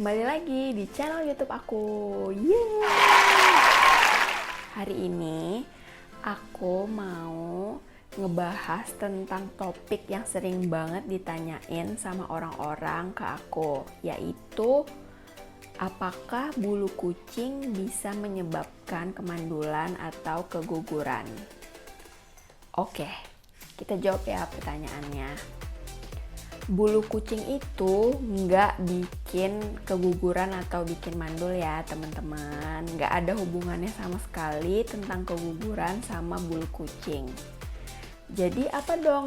kembali lagi di channel YouTube aku. Yeay! Hari ini aku mau ngebahas tentang topik yang sering banget ditanyain sama orang-orang ke aku, yaitu apakah bulu kucing bisa menyebabkan kemandulan atau keguguran? Oke, kita jawab ya pertanyaannya. Bulu kucing itu nggak bikin keguguran atau bikin mandul ya teman-teman. Nggak ada hubungannya sama sekali tentang keguguran sama bulu kucing. Jadi apa dong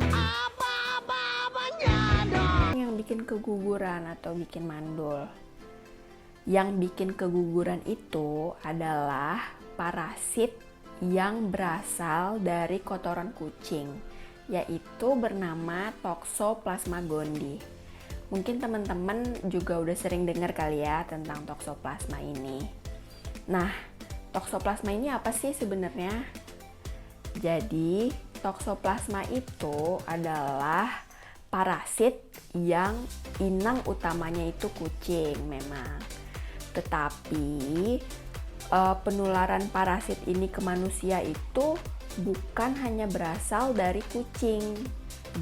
yang bikin keguguran atau bikin mandul? Yang bikin keguguran itu adalah parasit yang berasal dari kotoran kucing, yaitu bernama Toxoplasma gondii. Mungkin teman-teman juga udah sering dengar kali ya tentang Toxoplasma ini. Nah, Toxoplasma ini apa sih sebenarnya? Jadi, Toxoplasma itu adalah parasit yang inang utamanya itu kucing memang. Tetapi, penularan parasit ini ke manusia itu bukan hanya berasal dari kucing.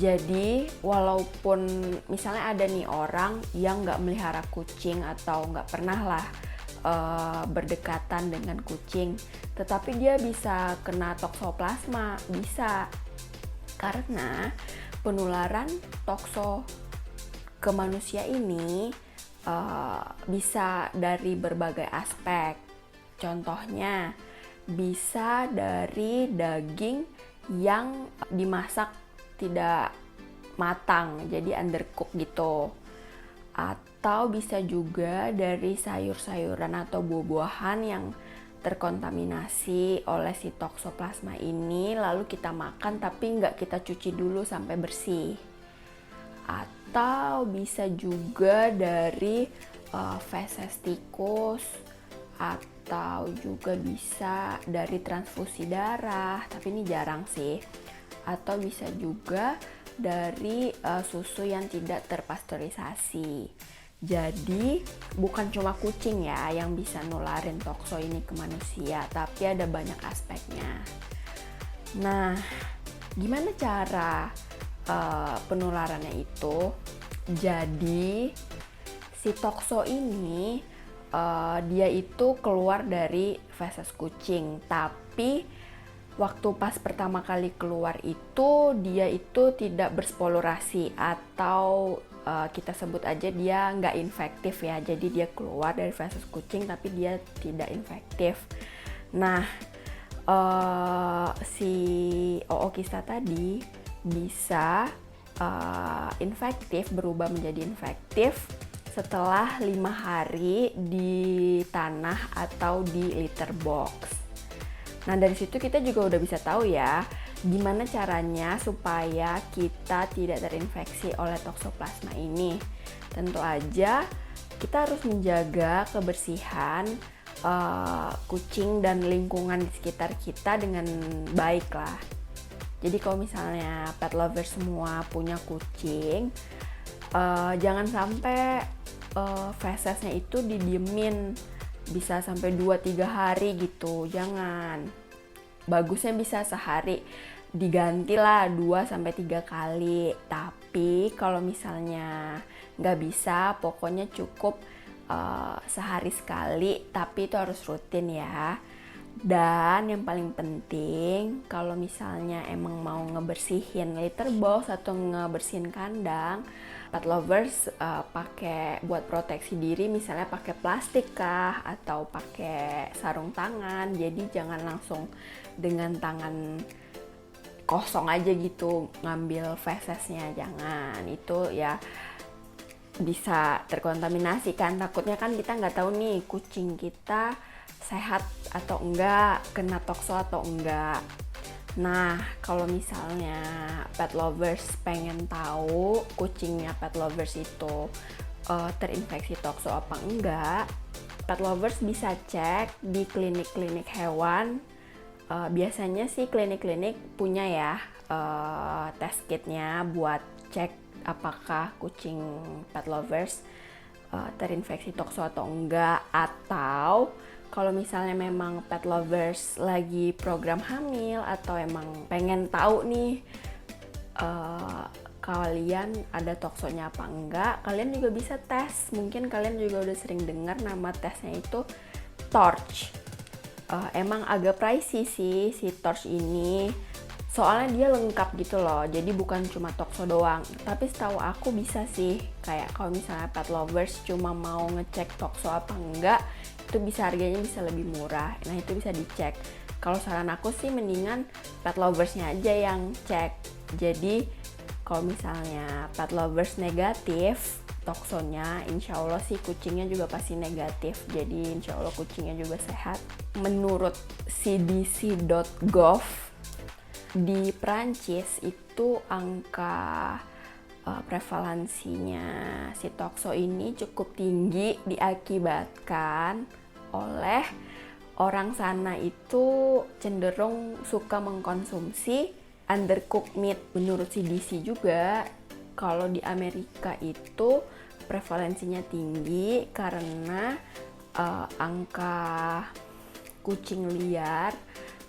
Jadi walaupun misalnya ada nih orang yang nggak melihara kucing atau nggak pernah lah berdekatan dengan kucing, tetapi dia bisa kena toxoplasma, bisa. Karena penularan toxo ke manusia ini bisa dari berbagai aspek. Contohnya bisa dari daging yang dimasak tidak matang, jadi undercook gitu. Atau bisa juga dari sayur-sayuran atau buah-buahan yang terkontaminasi oleh si toxoplasma ini, lalu kita makan tapi nggak kita cuci dulu sampai bersih. Atau bisa juga dari feses tikus, atau juga bisa dari transfusi darah, tapi ini jarang sih. Atau bisa juga dari susu yang tidak terpasteurisasi. Jadi bukan cuma kucing ya yang bisa nularin toxo ini ke manusia, tapi ada banyak aspeknya. Nah, gimana cara penularannya itu? Jadi si toxo ini dia itu keluar dari feses kucing, tapi waktu pas pertama kali keluar itu dia itu tidak berspolorasi, atau kita sebut aja dia nggak infektif ya. Jadi dia keluar dari feses kucing tapi dia tidak infektif. Nah, si ookista tadi bisa infektif, berubah menjadi infektif setelah 5 hari di tanah atau di litter box. Nah, dari situ kita juga udah bisa tahu ya gimana caranya supaya kita tidak terinfeksi oleh toxoplasma ini. Tentu aja kita harus menjaga kebersihan kucing dan lingkungan di sekitar kita dengan baik lah. Jadi kalau misalnya pet lover semua punya kucing, jangan sampai fesesnya itu didiemin bisa sampai 2-3 hari gitu, jangan. Bagusnya bisa sehari diganti lah 2-3 kali. Tapi kalau misalnya nggak bisa, pokoknya cukup sehari sekali, tapi itu harus rutin ya. Dan yang paling penting, kalau misalnya emang mau ngebersihin litter box atau ngebersihin kandang, pet lovers pakai buat proteksi diri, misalnya pakai plastik kah atau pakai sarung tangan. Jadi jangan langsung dengan tangan kosong aja gitu ngambil fesesnya, jangan. Itu ya bisa terkontaminasi kan, takutnya kan kita nggak tahu nih kucing kita sehat atau enggak, kena toxo atau enggak. Nah, kalau misalnya pet lovers pengen tahu kucingnya pet lovers itu terinfeksi toxo apa enggak, pet lovers bisa cek di klinik-klinik hewan. Biasanya sih klinik-klinik punya ya test kitnya buat cek apakah kucing pet lovers terinfeksi tokso atau enggak, atau kalau misalnya memang pet lovers lagi program hamil atau emang pengen tahu nih kalian ada toksonya apa enggak, kalian juga bisa tes. Mungkin kalian juga udah sering dengar nama tesnya itu Torch. Emang agak pricey sih si Torch ini, soalnya dia lengkap gitu loh, jadi bukan cuma tokso doang. Tapi setahu aku bisa sih, kayak kalau misalnya pet lovers cuma mau ngecek tokso apa enggak, itu bisa harganya bisa lebih murah. Nah itu bisa dicek. Kalau saran aku sih mendingan pet loversnya aja yang cek. Jadi kalau misalnya pet lovers negatif toksonya, insya Allah sih kucingnya juga pasti negatif. Jadi insya Allah kucingnya juga sehat. Menurut cdc.gov, di Prancis itu angka prevalensinya si tokso ini cukup tinggi diakibatkan oleh orang sana itu cenderung suka mengkonsumsi undercooked meat. Menurut CDC juga, kalau di Amerika itu prevalensinya tinggi karena angka kucing liar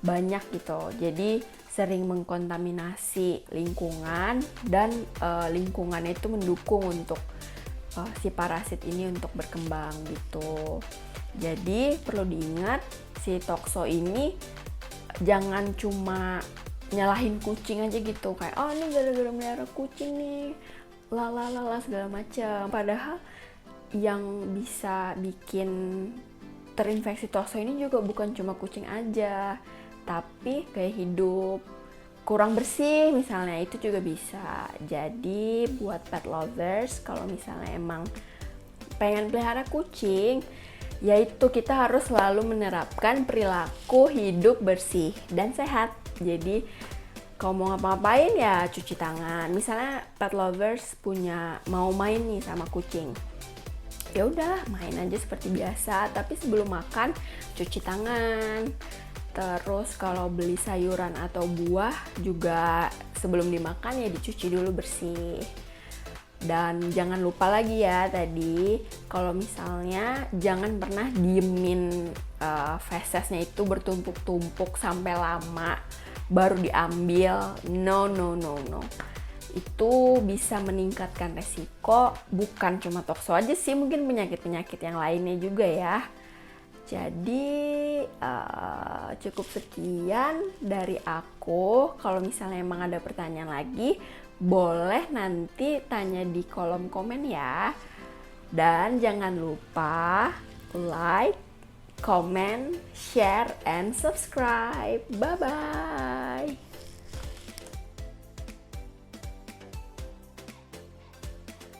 banyak gitu. Jadi sering mengkontaminasi lingkungan dan lingkungannya itu mendukung untuk si parasit ini untuk berkembang gitu. Jadi perlu diingat si tokso ini jangan cuma nyalahin kucing aja gitu, kayak oh ini gara-gara melihara kucing nih lalala segala macam. Padahal yang bisa bikin terinfeksi tokso ini juga bukan cuma kucing aja, tapi gaya hidup kurang bersih misalnya, itu juga bisa. Jadi buat pet lovers, kalau misalnya emang pengen pelihara kucing, yaitu kita harus selalu menerapkan perilaku hidup bersih dan sehat. Jadi kalau mau ngapa-ngapain ya cuci tangan. Misalnya pet lovers mau main nih sama kucing, ya udah main aja seperti biasa, tapi sebelum makan cuci tangan. Terus kalau beli sayuran atau buah juga sebelum dimakan ya dicuci dulu bersih. Dan jangan lupa lagi ya tadi, kalau misalnya jangan pernah diemin fesesnya itu bertumpuk-tumpuk sampai lama baru diambil. No. Itu bisa meningkatkan resiko, bukan cuma tokso aja sih, mungkin penyakit-penyakit yang lainnya juga ya. Jadi cukup sekian dari aku. Kalau misalnya emang ada pertanyaan lagi, boleh nanti tanya di kolom komen ya. Dan jangan lupa like, comment, share, and subscribe. Bye-bye.